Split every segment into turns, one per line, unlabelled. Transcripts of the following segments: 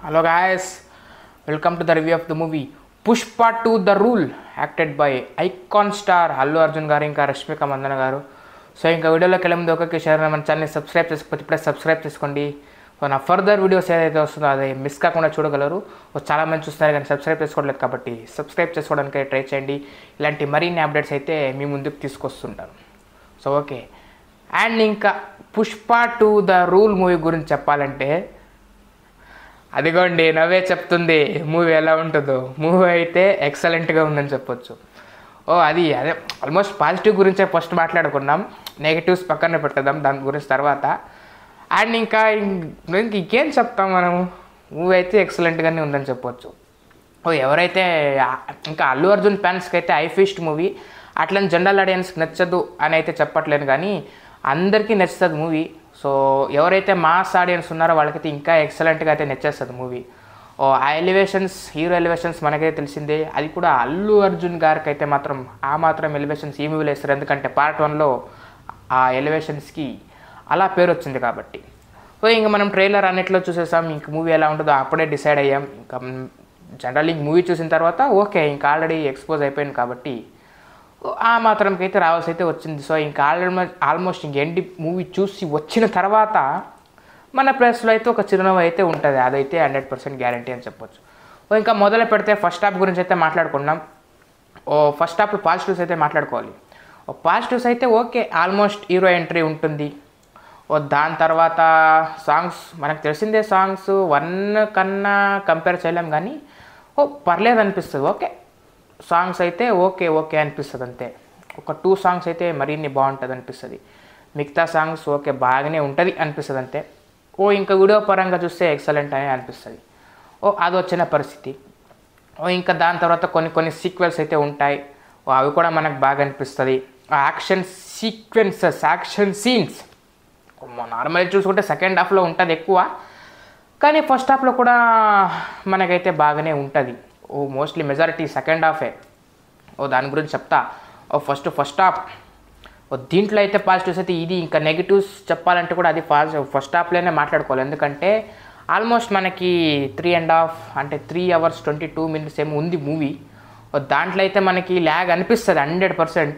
Hello guys, welcome to the review of the movie Pushpa 2 The Rule, acted by icon star Allu Arjun garu inka Rashmika Mandana garu. So inka వీడియోలోకి వెళ్ళే ముందు ఒక్క share మన ఛానల్ని subscribe చేసుకోకపోతే ఇప్పుడే subscribe చేసుకోండి. So నా ఫర్దర్ వీడియోస్ ఏదైతే వస్తుందో అది మిస్ కాకుండా చూడగలరు. చాలా మంది చూస్తున్నారు కానీ సబ్స్క్రైబ్ చేసుకోవట్లేదు కాబట్టి సబ్స్క్రైబ్ చేసుకోవడానికి ట్రై చేయండి. ఇలాంటి మరిన్ని అప్డేట్స్ అయితే మీ ముందుకు తీసుకొస్తుంటాను. సో ఓకే, అండ్ ఇంకా పుష్ప 2 ద రూల్ మూవీ గురించి చెప్పాలంటే అదిగోండి నవ్వే చెప్తుంది మూవీ ఎలా ఉంటుందో. మూవీ అయితే ఎక్సలెంట్గా ఉందని చెప్పొచ్చు. అదే ఆల్మోస్ట్ పాజిటివ్ గురించే ఫస్ట్ మాట్లాడుకున్నాం, నెగిటివ్స్ పక్కన పెట్టేద్దాం దాని గురించి తర్వాత. అండ్ ఇంకా ఇంకేం చెప్తాం మనము, మూవీ అయితే ఎక్సలెంట్గానే ఉందని చెప్పొచ్చు. ఎవరైతే ఇంకా అల్లు అర్జున్ ఫ్యాన్స్కి అయితే ఐ ఫీస్ట్ మూవీ, అట్లని జనరల్ ఆడియన్స్కి నచ్చదు అని అయితే చెప్పట్లేదు కానీ అందరికీ నచ్చుతుంది మూవీ. సో ఎవరైతే మాస్ ఆడియన్స్ ఉన్నారో వాళ్ళకైతే ఇంకా ఎక్సలెంట్గా అయితే నచ్చేస్తుంది మూవీ. ఆ ఎలివేషన్స్, హీరో ఎలివేషన్స్ మనకైతే తెలిసిందే. అది కూడా అల్లు అర్జున్ గారికి అయితే మాత్రం ఆ మాత్రం ఎలివేషన్స్ ఈ మూవీలో వేస్తారు, ఎందుకంటే పార్ట్ 1లో ఆ ఎలివేషన్స్కి అలా పేరు వచ్చింది కాబట్టి. సో ఇంక మనం ట్రైలర్ అన్నిట్లో చూసేసాం, ఇంక మూవీ ఎలా ఉంటుందో అప్పుడే డిసైడ్ అయ్యాం. ఇంకా జనరల్ ఇంక మూవీ చూసిన తర్వాత ఓకే, ఇంకా ఆల్రెడీ ఎక్స్పోజ్ అయిపోయింది కాబట్టి ఆ మాత్రంకి అయితే రావాల్సి అయితే వచ్చింది. సో ఇంకా ఆల్మోస్ట్ ఇంక ఎండి మూవీ చూసి వచ్చిన తర్వాత మన ప్లేస్లో అయితే ఒక చిరునవ్వు అయితే ఉంటుంది, అదైతే 100% గ్యారంటీ అని చెప్పొచ్చు. ఇంకా మొదలు పెడితే ఫస్ట్ హాఫ్ గురించి అయితే మాట్లాడుకున్నాం. ఫస్ట్ హాఫ్లో పాజిటివ్స్ అయితే మాట్లాడుకోవాలి. పాజిటివ్స్ అయితే ఓకే, ఆల్మోస్ట్ హీరో ఎంట్రీ ఉంటుంది. దాని తర్వాత సాంగ్స్ మనకు తెలిసిందే, సాంగ్స్ 1 కన్నా కంపేర్ చేయలేం కానీ పర్లేదు అనిపిస్తుంది. ఓకే, సాంగ్స్ అయితే ఓకే ఓకే అనిపిస్తుంది అంతే. ఒక 2 సాంగ్స్ అయితే మరిన్ని బాగుంటుంది అనిపిస్తుంది, మిగతా సాంగ్స్ ఓకే బాగానే ఉంటుంది అనిపిస్తుంది అంతే. ఇంకా వీడియో పరంగా చూస్తే ఎక్సలెంట్ అని అనిపిస్తుంది. అది వచ్చిన పరిస్థితి. ఇంకా దాని తర్వాత కొన్ని సీక్వెల్స్ అయితే ఉంటాయి, అవి కూడా మనకు బాగా అనిపిస్తుంది. యాక్షన్ సీక్వెన్సెస్, యాక్షన్ సీన్స్ నార్మల్గా చూసుకుంటే సెకండ్ హాఫ్లో ఉంటుంది ఎక్కువ, కానీ ఫస్ట్ హాఫ్లో కూడా మనకైతే బాగానే ఉంటుంది. మోస్ట్లీ మెజారిటీ సెకండ్ హాఫే. దాని గురించి చెప్తా. ఫస్ట్ హాఫ్ దీంట్లో అయితే పాజిటివ్స్ అయితే ఇది. ఇంకా నెగిటివ్స్ చెప్పాలంటే కూడా అది ఫస్ట్ హాఫ్లోనే మాట్లాడుకోవాలి, ఎందుకంటే ఆల్మోస్ట్ మనకి 3.5 అంటే 3 hours 22 minutes ఏమో ఉంది మూవీ. దాంట్లో అయితే మనకి ల్యాగ్ అనిపిస్తుంది 100%.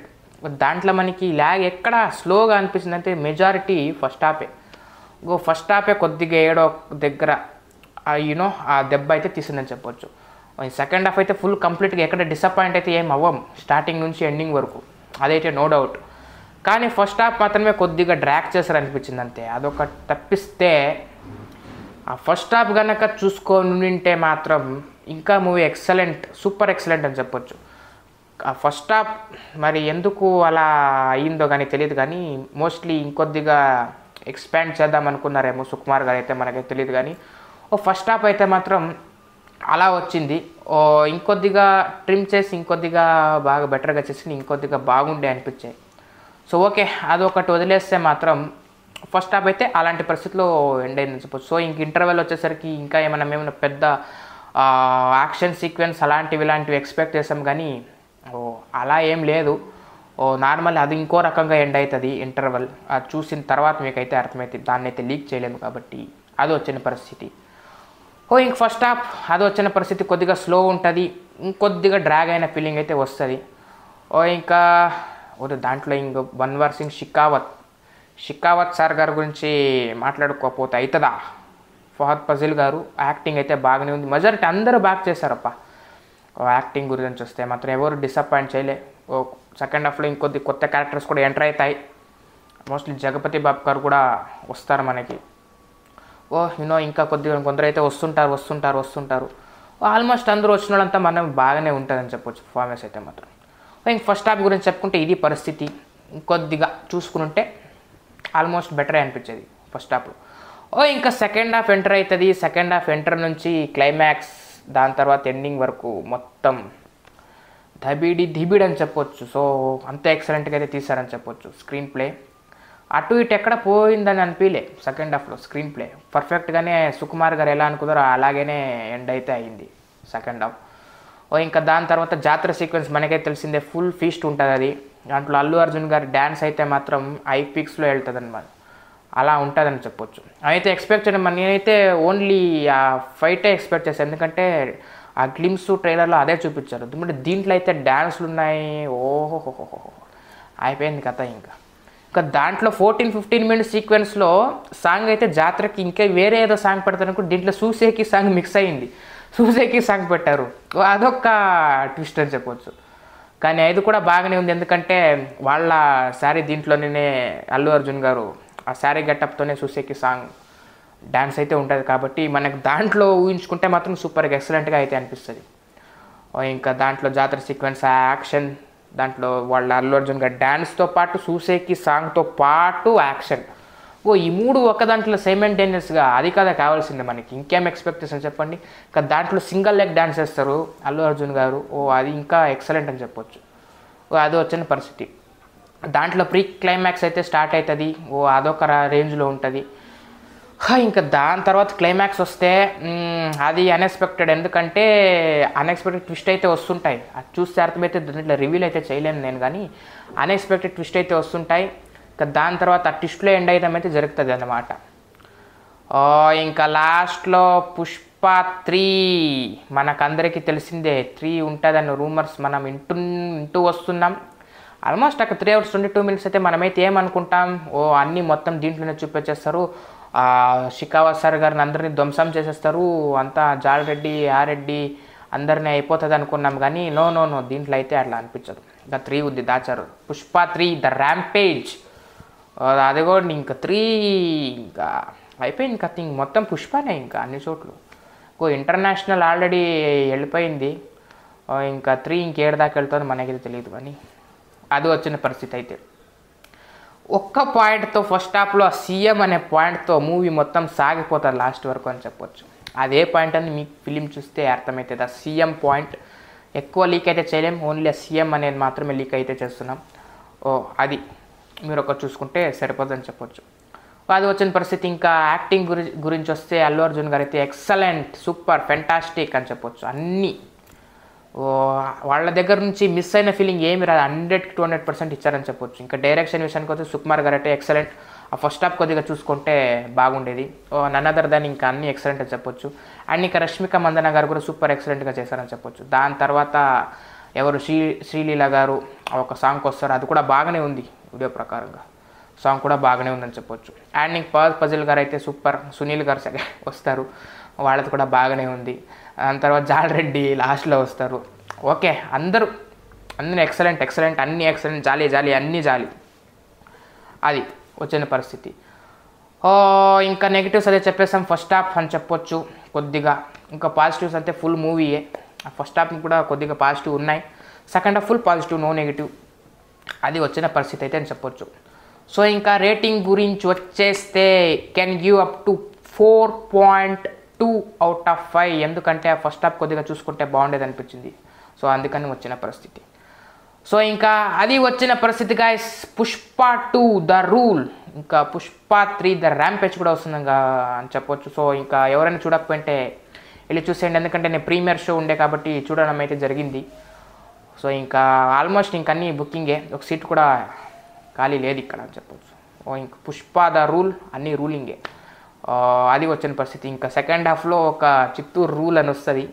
దాంట్లో మనకి ల్యాగ్ ఎక్కడ స్లోగా అనిపిస్తుంది అంటే మెజారిటీ ఫస్ట్ హాఫే కొద్దిగా ఏడో దగ్గర ఆ దెబ్బ అయితే తీసిందని చెప్పొచ్చు. సెకండ్ హాఫ్ అయితే ఫుల్ కంప్లీట్గా ఎక్కడ డిసప్పాయింట్ అయితే ఏం అవ్వం, స్టార్టింగ్ నుంచి ఎండింగ్ వరకు, అదైతే నో డౌట్. కానీ ఫస్ట్ హాఫ్ మాత్రమే కొద్దిగా డ్రాక్ చేశారు అనిపించింది అంతే. అదొక తప్పిస్తే ఆ ఫస్ట్ హాఫ్ కనుక చూసుకొని ఉంటే మాత్రం ఇంకా మూవీ ఎక్సలెంట్, సూపర్ ఎక్సలెంట్ అని చెప్పొచ్చు. ఆ ఫస్ట్ హాఫ్ మరి ఎందుకు అలా అయ్యిందో కానీ తెలియదు, కానీ మోస్ట్లీ ఇంకొద్దిగా ఎక్స్పాండ్ చేద్దాం అనుకున్నారేమో సుకుమార్ గారు అయితే మనకైతే తెలియదు. కానీ ఫస్ట్ హాఫ్ అయితే మాత్రం అలా వచ్చింది. ఇంకొద్దిగా ట్రిమ్ చేసి ఇంకొద్దిగా బాగా బెటర్గా చేసి ఇంకొద్దిగా బాగుండే అనిపించాయి. సో ఓకే, అదొకటి వదిలేస్తే మాత్రం ఫస్ట్ హాఫ్ అయితే అలాంటి పరిస్థితిలో ఎండ్ అయిందని చెప్పొచ్చు. సో ఇంక ఇంటర్వెల్ వచ్చేసరికి ఇంకా ఏమైనా పెద్ద యాక్షన్ సీక్వెన్స్ ఇలాంటివి ఎక్స్పెక్ట్ చేసాం, కానీ అలా ఏం లేదు. నార్మల్ అది ఇంకో రకంగా ఎండ్ అవుతుంది ఇంటర్వెల్. అది చూసిన తర్వాత మీకైతే అర్థమవుతుంది, దాన్ని అయితే లీక్ చేయలేము కాబట్టి అది వచ్చిన పరిస్థితి. ఇంక ఫస్ట్ హాఫ్ అది వచ్చిన పరిస్థితి కొద్దిగా స్లో ఉంటుంది, ఇంకొద్దిగా డ్రాగ్ అయిన ఫీలింగ్ అయితే వస్తుంది. ఇంకా దాంట్లో ఇంక బన్వర్ సింగ్ షికావత్ సార్ గారి గురించి మాట్లాడుకోకపోతే అవుతుందా. ఫహద్ ఫజిల్ గారు యాక్టింగ్ అయితే బాగానే ఉంది, మెజారిటీ అందరూ బాగా చేశారప్ప. యాక్టింగ్ గురించి వస్తే మాత్రం ఎవరు డిసప్పాయింట్ చేయలే. సెకండ్ హాఫ్లో ఇంకొద్ది కొత్త క్యారెక్టర్స్ కూడా ఎంటర్ అవుతాయి. మోస్ట్లీ జగపతి బాబు గారు కూడా వస్తారు మనకి. ఇంకా కొద్దిగా కొందరైతే వస్తుంటారు. ఆల్మోస్ట్ అందరూ వచ్చిన వాళ్ళంతా మనం బాగానే ఉంటుందని చెప్పొచ్చు పర్ఫార్మెన్స్ అయితే మాత్రం. ఇంక ఫస్ట్ హాఫ్ గురించి చెప్పుకుంటే ఇది పరిస్థితి. ఇంకొద్దిగా చూసుకుంటే ఆల్మోస్ట్ బెటరే అనిపించేది ఫస్ట్ హాఫ్లో. ఇంకా సెకండ్ హాఫ్ ఎంటర్ అవుతుంది. సెకండ్ హాఫ్ ఎంటర్ నుంచి క్లైమాక్స్, దాని తర్వాత ఎండింగ్ వరకు మొత్తం ధిబిడ్ అని చెప్పొచ్చు. సో అంత ఎక్సలెంట్గా అయితే తీశారని చెప్పొచ్చు. స్క్రీన్ ప్లే అటు ఇటు ఎక్కడ పోయిందని అనిపించలే సెకండ్ హాఫ్లో. స్క్రీన్ ప్లే పర్ఫెక్ట్గానే సుకుమార్ గారు ఎలా అనుకున్నారో అలాగనే ఎండ్ అయితే అయింది సెకండ్ హాఫ్. ఇంకా దాని తర్వాత జాతర సీక్వెన్స్ మనకైతే తెలిసిందే, ఫుల్ ఫీస్ట్ ఉంటుంది అది. దాంట్లో అల్లు అర్జున్ గారి డ్యాన్స్ అయితే మాత్రం ఐ పిక్స్లో వెళ్తుంది అనమాట. అలా ఉంటుందని చెప్పొచ్చు. అయితే ఎక్స్పెక్ట్ చేయడం నేనైతే ఓన్లీ ఆ ఫైటే ఎక్స్పెక్ట్ చేశాను, ఎందుకంటే ఆ గ్లిమ్స్ ట్రైలర్లో అదే చూపించారు. ఎందుకంటే దీంట్లో అయితే డ్యాన్స్లు ఉన్నాయి, ఓహోహోహో అయిపోయింది కథ. ఇంకా దాంట్లో 14-15 మినిట్స్ సీక్వెన్స్లో సాంగ్ అయితే జాతరకి ఇంకా వేరే ఏదో సాంగ్ పెడతారు, దీంట్లో సూసేకి సాంగ్ మిక్స్ అయ్యింది, సూసేకి సాంగ్ పెట్టారు, అదొక ట్విస్ట్ అని చెప్పొచ్చు. కానీ అది కూడా బాగానే ఉంది, ఎందుకంటే వాళ్ళ శారీ దీంట్లోనే అల్లు అర్జున్ గారు ఆ శారీ గెటప్తోనే సూసేకి సాంగ్ డ్యాన్స్ అయితే ఉంటుంది, కాబట్టి మనకు దాంట్లో ఊహించుకుంటే మాత్రం సూపర్గా ఎక్సలెంట్గా అయితే అనిపిస్తుంది. ఇంకా దాంట్లో జాతర సీక్వెన్స్, యాక్షన్, దాంట్లో వాళ్ళ అల్లు అర్జున్ గారు డ్యాన్స్తో పాటు సూసేకి సాంగ్తో పాటు యాక్షన్, ఈ 3 ఒక దాంట్లో సైమల్టేనియస్గా, అది కదా కావాల్సింది మనకి, ఇంకేం ఎక్స్పెక్టేషన్ చెప్పండి. ఇంకా దాంట్లో సింగిల్ లెగ్ డ్యాన్స్ చేస్తారు అల్లు అర్జున్ గారు, అది ఇంకా ఎక్సలెంట్ అని చెప్పొచ్చు. అది వచ్చిన పరిస్థితి. దాంట్లో ప్రీ క్లైమాక్స్ అయితే స్టార్ట్ అవుతుంది, అదొక రేంజ్లో ఉంటుంది. ఇంకా దాని తర్వాత క్లైమాక్స్ వస్తే అది అన్ఎక్స్పెక్టెడ్, ఎందుకంటే అన్ఎక్స్పెక్టెడ్ ట్విస్ట్ అయితే వస్తుంటాయి, అది చూస్తే అర్థమైతే దాంట్లో రివీల్ అయితే చేయలేను నేను, కానీ అన్ఎక్స్పెక్టెడ్ ట్విస్ట్ అయితే వస్తుంటాయి. ఇంకా దాని తర్వాత ఆ ట్విస్ట్లో ఎండ్ అయ్యడం అయితే జరుగుతుంది అన్నమాట. ఇంకా లాస్ట్లో పుష్ప 3 మనకందరికీ తెలిసిందే, 3 ఉంటుందన్న రూమర్స్ మనం వింటూ వస్తున్నాం. ఆల్మోస్ట్ అక్కడ 3 hours 22 minutes అయితే మనమైతే ఏమనుకుంటాం, అన్నీ మొత్తం దీంట్లోనే చూపించేస్తారు, షికావత్ సార్ గారిని అందరినీ ధ్వంసం చేసేస్తారు, అంతా జాలరెడ్డి ఆరెడ్డి అందరినీ అయిపోతుంది అనుకున్నాం, కానీ నో, దీంట్లో అయితే అట్లా అనిపించదు. ఇంకా 3 ఉంది, దాచారు. పుష్ప 3 ద ర్యాంపేజ్, అది కూడా ఇంకా 3 ఇంకా అయిపోయింది కథ, ఇంక మొత్తం పుష్పనే ఇంకా అన్ని చోట్లు. ఇంటర్నేషనల్ ఆల్రెడీ వెళ్ళిపోయింది, ఇంకా 3 ఇంకేడు దాకా వెళ్తుందో మనకైతే తెలియదు, కానీ అది వచ్చిన పరిస్థితి. అయితే ఒక్క పాయింట్తో ఫస్ట్ హాఫ్లో ఆ సీఎం అనే పాయింట్తో మూవీ మొత్తం సాగిపోతారు లాస్ట్ వరకు అని చెప్పొచ్చు. అదే పాయింట్ అని మీకు ఫిలిం చూస్తే అర్థమవుతుంది. ఆ సీఎం పాయింట్ ఎక్కువ లీక్ అయితే చేయలేం, ఓన్లీ ఆ సీఎం అనేది మాత్రమే లీక్ అయితే చేస్తున్నాం. అది మీరు ఒక చూసుకుంటే సరిపోతుందని చెప్పొచ్చు. అది వచ్చిన పరిస్థితి. ఇంకా యాక్టింగ్ గురించి వస్తే అల్లు అర్జున్ గారు అయితే ఎక్సలెంట్, సూపర్, ఫెంటాస్టిక్ అని చెప్పొచ్చు. అన్నీ వాళ్ళ దగ్గర నుంచి మిస్ అయిన ఫీలింగ్ ఏమి రాదు, 100-200% ఇచ్చారని చెప్పొచ్చు. ఇంకా డైరెక్షన్ విషయానికి వస్తే సుకుమార్ గారు అయితే ఎక్సలెంట్. ఆ ఫస్ట్ హాఫ్ కొద్దిగా చూసుకుంటే బాగుండేది, నన్ అదర్ దాన్ ఇంకా అన్నీ ఎక్సలెంట్ అని చెప్పొచ్చు. అండ్ ఇంకా రష్మిక మందన గారు కూడా సూపర్ ఎక్సలెంట్గా చేశారని చెప్పొచ్చు. దాని తర్వాత ఎవరు శ్రీలీల గారు ఒక సాంగ్కి వస్తారు, అది కూడా బాగానే ఉంది, వీడియో ప్రకారంగా సాంగ్ కూడా బాగానే ఉందని చెప్పొచ్చు. అండ్ ఇంక పజిల్ గారు అయితే సూపర్, సునీల్ గారు వస్తారు, వాళ్ళది కూడా బాగానే ఉంది. దాని తర్వాత జాలరెడ్డి లాస్ట్లో వస్తారు. ఓకే, అందరూ ఎక్సలెంట్, అన్నీ ఎక్సలెంట్, జాలీ అన్నీ జాలీ, అది వచ్చిన పరిస్థితి. ఇంకా నెగిటివ్స్ అదే చెప్పేసాం, ఫస్ట్ హాఫ్ అని చెప్పొచ్చు కొద్దిగా. ఇంకా పాజిటివ్స్ అయితే ఫుల్ మూవీయే, ఫస్ట్ హాఫ్ కూడా కొద్దిగా పాజిటివ్ ఉన్నాయి, second half full positive, no negative, అది వచ్చిన పరిస్థితి అయితే అని చెప్పొచ్చు. సో ఇంకా రేటింగ్ గురించి వచ్చేస్తే can give up to 4.2 out of 5, ఎందుకంటే ఫస్ట్ హాఫ్ కొద్దిగా చూసుకుంటే బాగుండేది అనిపించింది, సో అందుకని వచ్చిన పరిస్థితి. సో ఇంకా అది వచ్చిన పరిస్థితి గాయ్స్. పుష్ప 2 ద రూల్, ఇంకా పుష్ప 3 ద ర్యాంపేజ్ కూడా వస్తుంది అని చెప్పొచ్చు. సో ఇంకా ఎవరైనా చూడకపోయింటే వెళ్ళి చూసేయండి, ఎందుకంటే నేను ప్రీమియర్ షో ఉండే కాబట్టి చూడడం అయితే జరిగింది. సో ఇంకా ఆల్మోస్ట్ ఇంక అన్నీ బుకింగే, ఒక సీట్ కూడా ఖాళీ లేదు ఇక్కడ అని చెప్పొచ్చు. ఇంక పుష్ప ద రూల్ అన్నీ రూలింగే, అది వచ్చిన పరిస్థితి. ఇంకా సెకండ్ హాఫ్లో ఒక చిత్తూరు రూల్ అని వస్తుంది,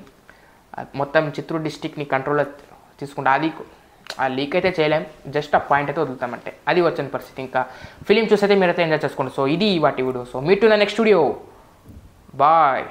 మొత్తం చిత్తూరు డిస్టిక్ని కంట్రోల్లో తీసుకుంటా, అది ఆ లీక్ అయితే చేయలేం, జస్ట్ ఆ పాయింట్ అయితే వదులుతామంటే, అది వచ్చిన పరిస్థితి. ఇంకా ఫిలిం చూసైతే మీరైతే ఎంజాయ్ చేసుకోండి. సో ఇది వాటి video. So meet to the next video, bye.